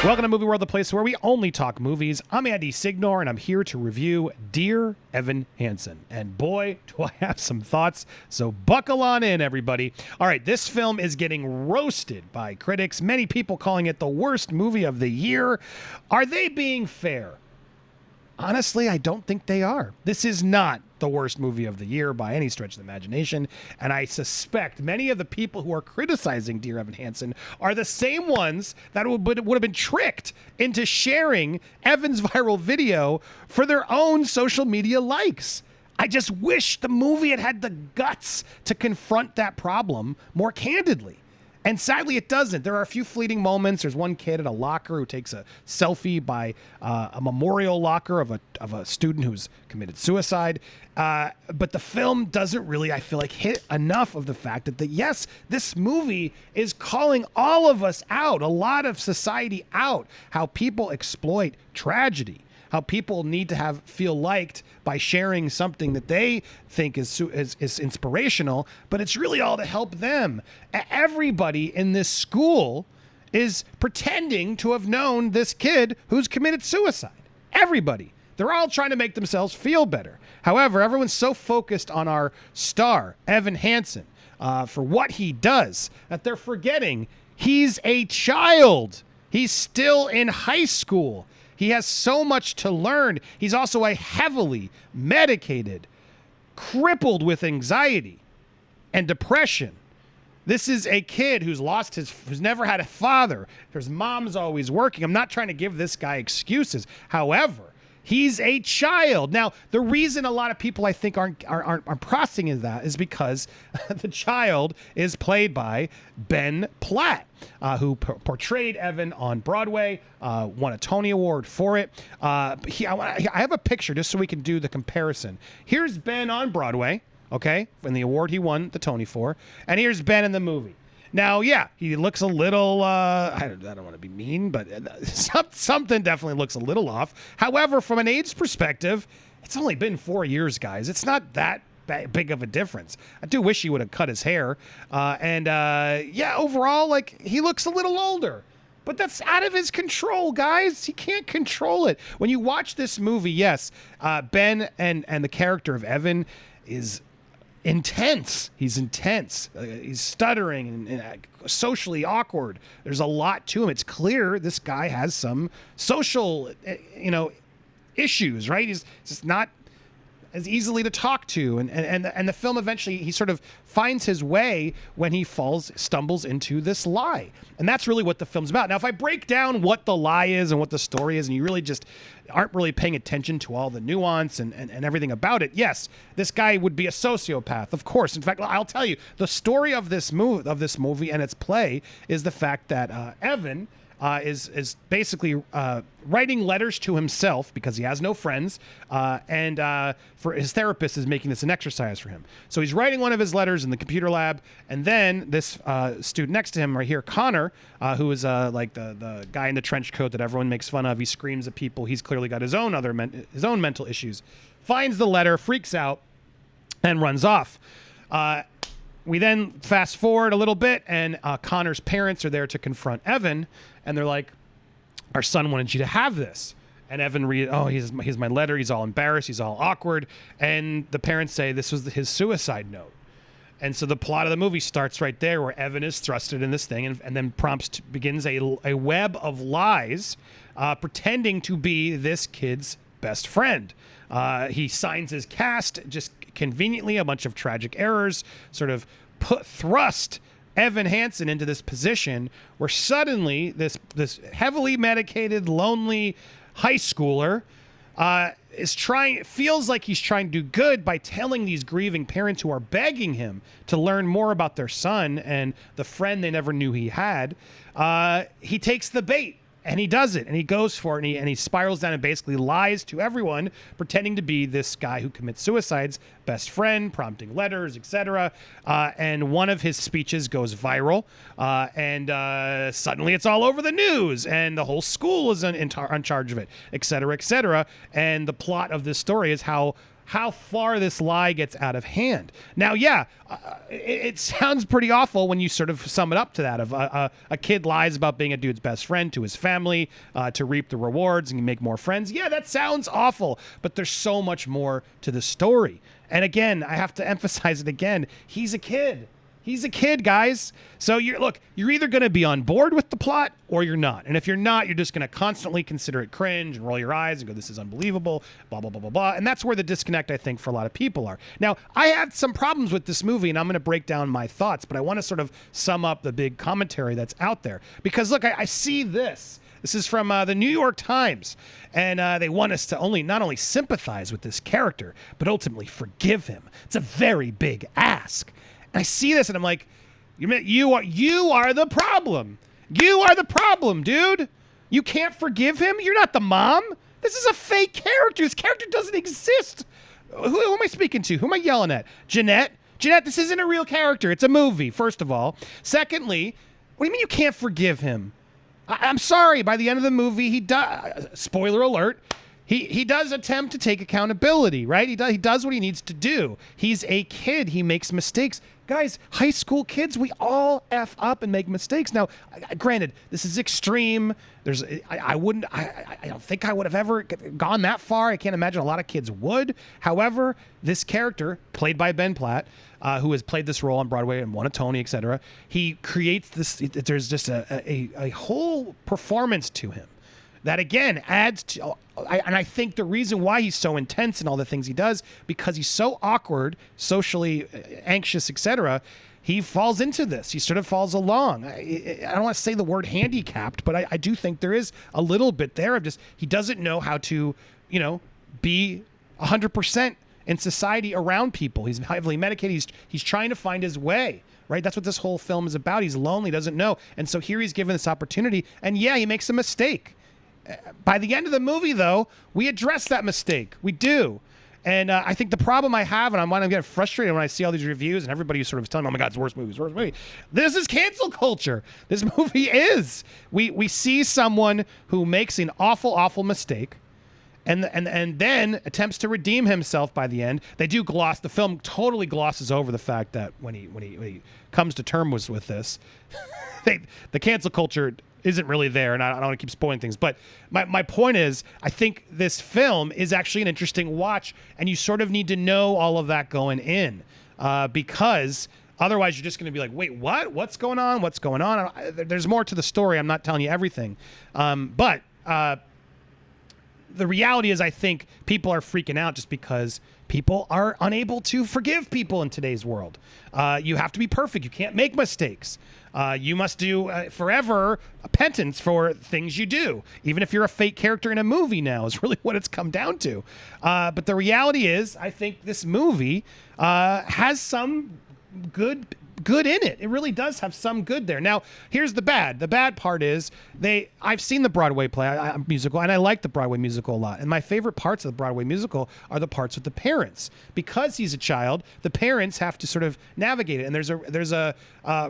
Welcome to Movie World, the place where we only talk movies. I'm Andy Signor, and I'm here to review Dear Evan Hansen. And boy, do I have some thoughts, so buckle on in, everybody. All right, this film is getting roasted by critics, many people calling it the worst movie of the year. Are they being fair? Honestly, I don't think they are. This is not the worst movie of the year by any stretch of the imagination, and I suspect many of the people who are criticizing Dear Evan Hansen are the same ones that would have been tricked into sharing Evan's viral video for their own social media likes. I just wish the movie had the guts to confront that problem more candidly. And sadly, it doesn't. There are a few fleeting moments. There's one kid at a locker who takes a selfie by a memorial locker of a student who's committed suicide. But the film doesn't really, I feel like, hit enough of the fact that, yes, this movie is calling all of us out, a lot of society out, how people exploit tragedy. How people need to feel liked by sharing something that they think is inspirational, but it's really all to help them. Everybody in this school is pretending to have known this kid who's committed suicide. Everybody. They're all trying to make themselves feel better. However, everyone's so focused on our star, Evan Hansen, for what he does, that they're forgetting he's a child. He's still in high school. He has so much to learn. He's also a heavily medicated, crippled with anxiety and depression. This is a kid who's never had a father. His mom's always working. I'm not trying to give this guy excuses. However, he's a child. Now, the reason a lot of people, I think, aren't processing that is because the child is played by Ben Platt, who portrayed Evan on Broadway, won a Tony Award for it. I have a picture just so we can do the comparison. Here's Ben on Broadway, okay, and the award he won the Tony for, and here's Ben in the movie. Now, yeah, he looks a little, I don't want to be mean, but something definitely looks a little off. However, from an age perspective, it's only been 4 years, guys. It's not that big of a difference. I do wish he would have cut his hair. Overall, like, he looks a little older. But that's out of his control, guys. He can't control it. When you watch this movie, yes, Ben and the character of Evan is intense. He's intense. He's stuttering and socially awkward. There's a lot to him. It's clear this guy has some social, issues, right? He's just not as easily to talk to. And the film eventually, he sort of finds his way when he stumbles into this lie. And that's really what the film's about. Now, if I break down what the lie is and what the story is, and you really just aren't really paying attention to all the nuance and everything about it, yes, this guy would be a sociopath, of course. In fact, I'll tell you, the story of this movie and its play is the fact that Evan is basically writing letters to himself because he has no friends, and for his therapist is making this an exercise for him. So he's writing one of his letters in the computer lab, and then this student next to him right here, Connor, who is like the guy in the trench coat that everyone makes fun of. He screams at people. He's clearly got his own mental issues. Finds the letter, freaks out, and runs off. We then fast forward a little bit, and Connor's parents are there to confront Evan, and they're like, "Our son wanted you to have this." And Evan here's my letter. He's all embarrassed. He's all awkward. And the parents say this was his suicide note. And so the plot of the movie starts right there, where Evan is thrusted in this thing, and then begins a web of lies, pretending to be this kid's best friend. He signs his cast just conveniently, a bunch of tragic errors, sort of thrust Evan Hansen into this position where suddenly this heavily medicated, lonely high schooler feels like he's trying to do good by telling these grieving parents who are begging him to learn more about their son and the friend they never knew he had. He takes the bait. And he does it, and he goes for it, and he spirals down and basically lies to everyone, pretending to be this guy who commits suicide's best friend, prompting letters, etc. And one of his speeches goes viral, and suddenly it's all over the news, and the whole school is on charge of it, etc., etc. And the plot of this story is how how far this lie gets out of hand. Now, yeah, it sounds pretty awful when you sort of sum it up to that of a kid lies about being a dude's best friend to his family to reap the rewards and make more friends. Yeah, that sounds awful, but there's so much more to the story. And again, I have to emphasize it again. He's a kid. He's a kid, guys. So you're either going to be on board with the plot or you're not. And if you're not, you're just going to constantly consider it cringe and roll your eyes and go, this is unbelievable, blah, blah, blah, blah, blah. And that's where the disconnect, I think, for a lot of people are. Now, I had some problems with this movie, and I'm going to break down my thoughts, but I want to sort of sum up the big commentary that's out there. Because, look, I see this. This is from the New York Times, and they want us to not only sympathize with this character, but ultimately forgive him. It's a very big ask. I see this and I'm like, you are the problem. You are the problem, dude. You can't forgive him? You're not the mom. This is a fake character. This character doesn't exist. Who am I speaking to? Who am I yelling at? Jeanette? Jeanette, this isn't a real character. It's a movie, first of all. Secondly, what do you mean you can't forgive him? I'm sorry. By the end of the movie, he does. Spoiler alert. He does attempt to take accountability, right? He does what he needs to do. He's a kid. He makes mistakes. Guys, high school kids, we all F up and make mistakes. Now, granted, this is extreme. I don't think I would have ever gone that far. I can't imagine a lot of kids would. However, this character, played by Ben Platt, who has played this role on Broadway and won a Tony, etc., he creates this. There's just a whole performance to him that, again, adds to, and I think the reason why he's so intense in all the things he does, because he's so awkward, socially anxious, etc., he falls into this. He sort of falls along. I don't want to say the word handicapped, but I do think there is a little bit there of just, he doesn't know how to, be 100% in society around people. He's heavily medicated. He's trying to find his way. Right? That's what this whole film is about. He's lonely, doesn't know. And so here he's given this opportunity, and yeah, he makes a mistake. By the end of the movie, though, we address that mistake. We do. And I think the problem I have, and I'm getting frustrated when I see all these reviews and everybody sort of telling me, oh my God, it's the worst movie, it's the worst movie. This is cancel culture. This movie is. We see someone who makes an awful, awful mistake and then attempts to redeem himself by the end. They do gloss, the film totally glosses over the fact that when he comes to terms with this, the cancel culture isn't really there, and I don't want to keep spoiling things. But my point is, I think this film is actually an interesting watch, and you sort of need to know all of that going in, because otherwise you're just going to be like, wait, what? What's going on? What's going on? There's more to the story. I'm not telling you everything. But the reality is, I think people are freaking out just because people are unable to forgive people in today's world. You have to be perfect. You can't make mistakes. You must do forever a penance for things you do, even if you're a fake character in a movie now, is really what it's come down to. But the reality is, I think this movie has some good in it. It really does have some good there. Now, here's the bad. The bad part is I've seen the Broadway play, musical, and I like the Broadway musical a lot. And my favorite parts of the Broadway musical are the parts with the parents. Because he's a child, the parents have to sort of navigate it. And there's a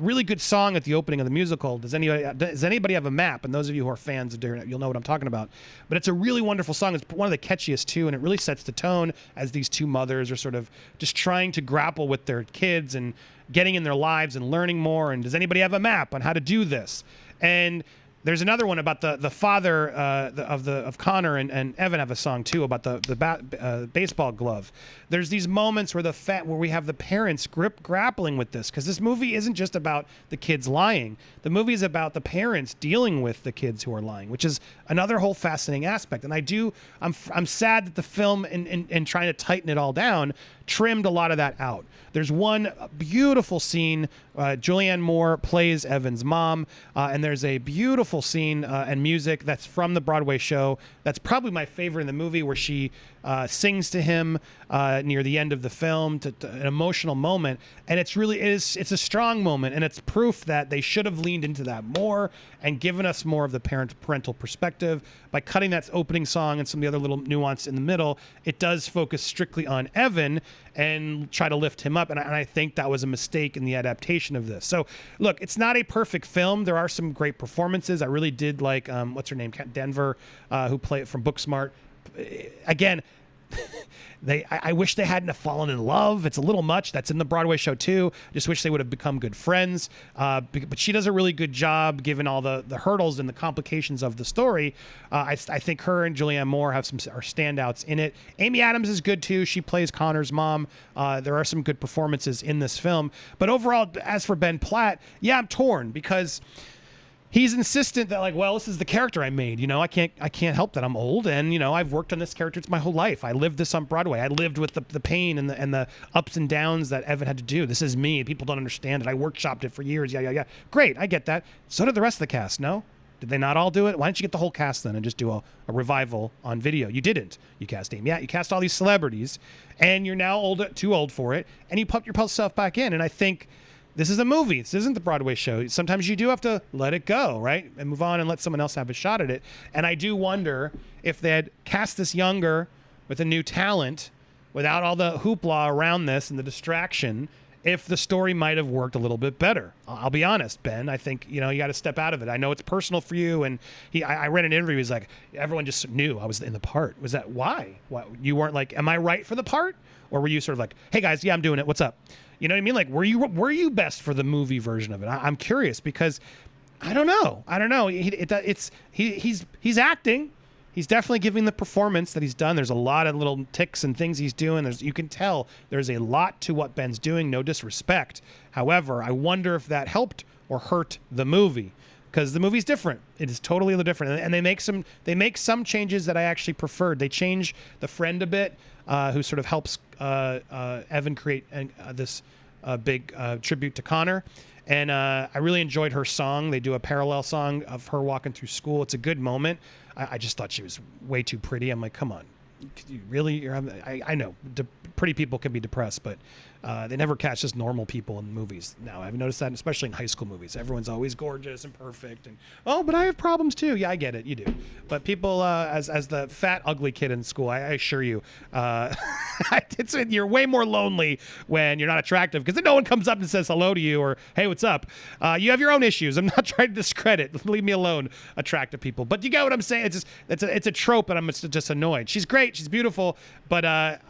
really good song at the opening of the musical. Does anybody have a map? And those of you who are fans of Dear, you'll know what I'm talking about. But it's a really wonderful song. It's one of the catchiest too, and it really sets the tone as these two mothers are sort of just trying to grapple with their kids and getting in their lives and learning more. And does anybody have a map on how to do this? And there's another one about the father of Connor and Evan have a song too about the baseball glove. There's these moments where where we have the parents grappling with this, because this movie isn't just about the kids lying. The movie is about the parents dealing with the kids who are lying, which is another whole fascinating aspect. And I'm sad that the film, in trying to tighten it all down, trimmed a lot of that out. There's one beautiful scene. Julianne Moore plays Evan's mom, and there's a beautiful scene and music that's from the Broadway show. That's probably my favorite in the movie, where she sings to him near the end of the film, to an emotional moment. And it's a strong moment, and it's proof that they should have leaned into that more and given us more of the parental perspective. By cutting that opening song and some of the other little nuance in the middle, it does focus strictly on Evan and try to lift him up. And I think that was a mistake in the adaptation of this. So look, it's not a perfect film. There are some great performances. I really did like, what's her name? Denver, who played from Booksmart. Again, I wish they hadn't have fallen in love. It's a little much. That's in the Broadway show too. Just wish they would have become good friends. But she does a really good job given all the hurdles and the complications of the story. I think her and Julianne Moore are standouts in it. Amy Adams is good too. She plays Connor's mom. There are some good performances in this film. But overall, as for Ben Platt, yeah, I'm torn because he's insistent that, like, well, this is the character I made. I can't help that I'm old, and I've worked on this character my whole life. I lived this on Broadway. I lived with the pain and the ups and downs that Evan had to do. This is me. People don't understand it. I workshopped it for years. Yeah. Great, I get that. So did the rest of the cast. No, did they not all do it? Why didn't you get the whole cast then and just do a revival on video? You didn't. You cast Amy. Yeah, you cast all these celebrities, and you're now too old for it, and you put yourself back in. And I think this is a movie. This isn't the Broadway show. Sometimes you do have to let it go, right? And move on and let someone else have a shot at it. And I do wonder if they had cast this younger with a new talent without all the hoopla around this and the distraction, if the story might have worked a little bit better. I'll be honest, Ben. I think, you got to step out of it. I know it's personal for you. And I read an interview. He's like, everyone just knew I was in the part. Was that why? You weren't like, am I right for the part? Or were you sort of like, hey guys, yeah, I'm doing it. What's up? You know what I mean? Like, were you best for the movie version of it? I'm curious because I don't know. He's acting. He's definitely giving the performance that he's done. There's a lot of little ticks and things he's doing. You can tell there's a lot to what Ben's doing. No disrespect. However, I wonder if that helped or hurt the movie, because the movie's different. It is totally different, and they make some changes that I actually preferred. They change the friend a bit, who sort of helps Evan create this big tribute to Connor. And I really enjoyed her song. They do a parallel song of her walking through school. It's a good moment. I just thought she was way too pretty. I'm like, come on. You really? I know pretty people can be depressed, but they never catch just normal people in movies. Now, I've noticed that, especially in high school movies. Everyone's always gorgeous and perfect. And, but I have problems too. Yeah, I get it. You do. But people, as the fat, ugly kid in school, I assure you, you're way more lonely when you're not attractive, because then no one comes up and says hello to you or, hey, what's up? You have your own issues. I'm not trying to discredit. Leave me alone, attractive people. But you get what I'm saying? It's a trope, and I'm just annoyed. She's great. She's beautiful. But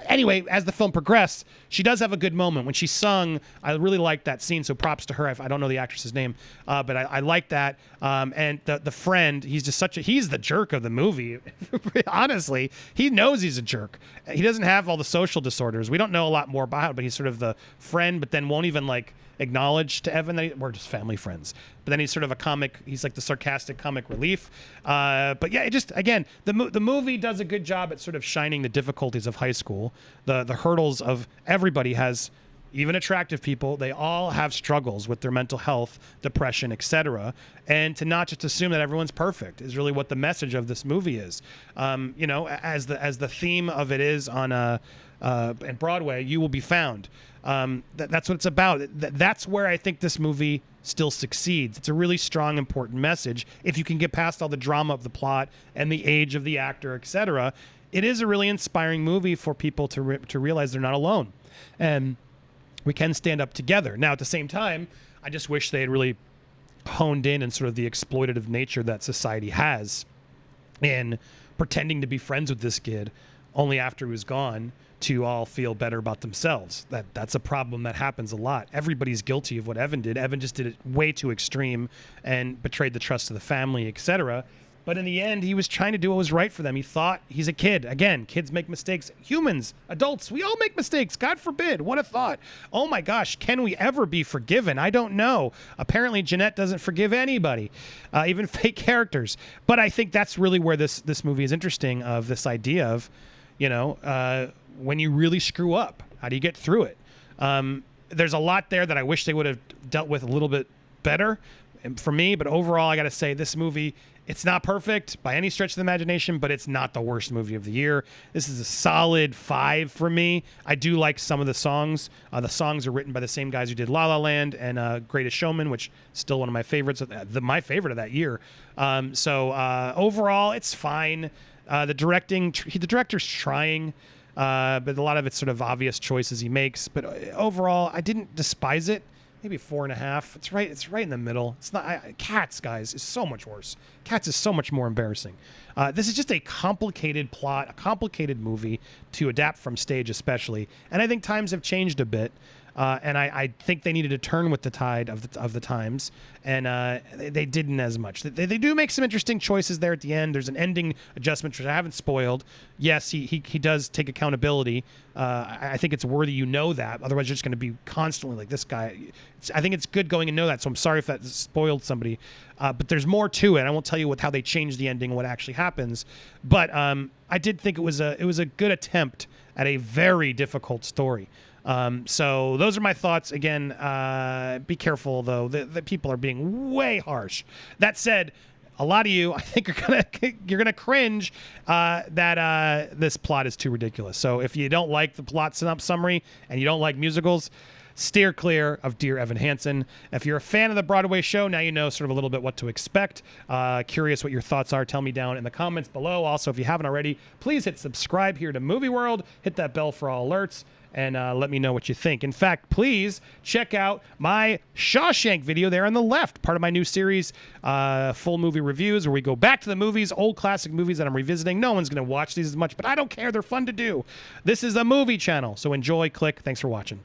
anyway, as the film progressed, she does have a good moment. When she sung, I really liked that scene, so props to her. I don't know the actress's name, but I like that. And the friend, he's just he's the jerk of the movie. Honestly, he knows he's a jerk. He doesn't have all the social disorders. We don't know a lot more about it, but he's sort of the friend, but then won't even acknowledge to Evan that we're just family friends. But then he's sort of a comic. He's like the sarcastic comic relief. But yeah, the movie does a good job at sort of shining the difficulties of high school, the hurdles of everybody has. Even attractive people, they all have struggles with their mental health, depression, etc. And to not just assume that everyone's perfect is really what the message of this movie is. As the theme of it is on Broadway, you will be found. That's what it's about. That's where I think this movie still succeeds. It's a really strong, important message. If you can get past all the drama of the plot and the age of the actor, etc., it is a really inspiring movie for people to realize they're not alone. And we can stand up together. Now, at the same time, I just wish they had really honed in on sort of the exploitative nature that society has in pretending to be friends with this kid only after he was gone to all feel better about themselves. That's a problem that happens a lot. Everybody's guilty of what Evan did. Evan just did it way too extreme and betrayed the trust of the family, etc. But in the end, he was trying to do what was right for them. He thought he's a kid. Again, kids make mistakes. Humans, adults, we all make mistakes. God forbid. What a thought. Oh my gosh, can we ever be forgiven? I don't know. Apparently, Jeanette doesn't forgive anybody, even fake characters. But I think that's really where this movie is interesting, of this idea of, when you really screw up, how do you get through it? There's a lot there that I wish they would have dealt with a little bit better for me. But overall, I got to say, this movie, it's not perfect by any stretch of the imagination, but it's not the worst movie of the year. This is a solid 5 for me. I do like some of the songs. The songs are written by the same guys who did La La Land and Greatest Showman, which is still one of my favorites, my favorite of that year. So overall, it's fine. The director's trying, but a lot of it's sort of obvious choices he makes. But overall, I didn't despise it. maybe 4.5. It's right in the middle. It's not. Cats, guys, is so much worse. Cats is so much more embarrassing. This is just a complicated plot, a complicated movie to adapt from stage, especially. And I think times have changed a bit. And I think they needed to turn with the tide of the times, and they didn't as much. They do make some interesting choices there at the end. There's an ending adjustment, which I haven't spoiled. Yes, he does take accountability. I think it's worthy you know that. Otherwise, you're just going to be constantly like, this guy. I think it's good going and know that, so I'm sorry if that spoiled somebody. But there's more to it. I won't tell you how they change the ending and what actually happens. But I did think it was a good attempt at a very difficult story. So those are my thoughts. Again, be careful though. The people are being way harsh. That said, a lot of you, I think, you're gonna cringe that this plot is too ridiculous. So if you don't like the plot summary and you don't like musicals, steer clear of Dear Evan Hansen. If you're a fan of the Broadway show, now you know sort of a little bit what to expect. Curious what your thoughts are. Tell me down in the comments below. Also, if you haven't already, please hit subscribe here to Movie World. Hit that bell for all alerts. And let me know what you think. In fact, please check out my Shawshank video there on the left, part of my new series, Full Movie Reviews, where we go back to the movies, old classic movies that I'm revisiting. No one's going to watch these as much, but I don't care. They're fun to do. This is a movie channel, so enjoy, click. Thanks for watching.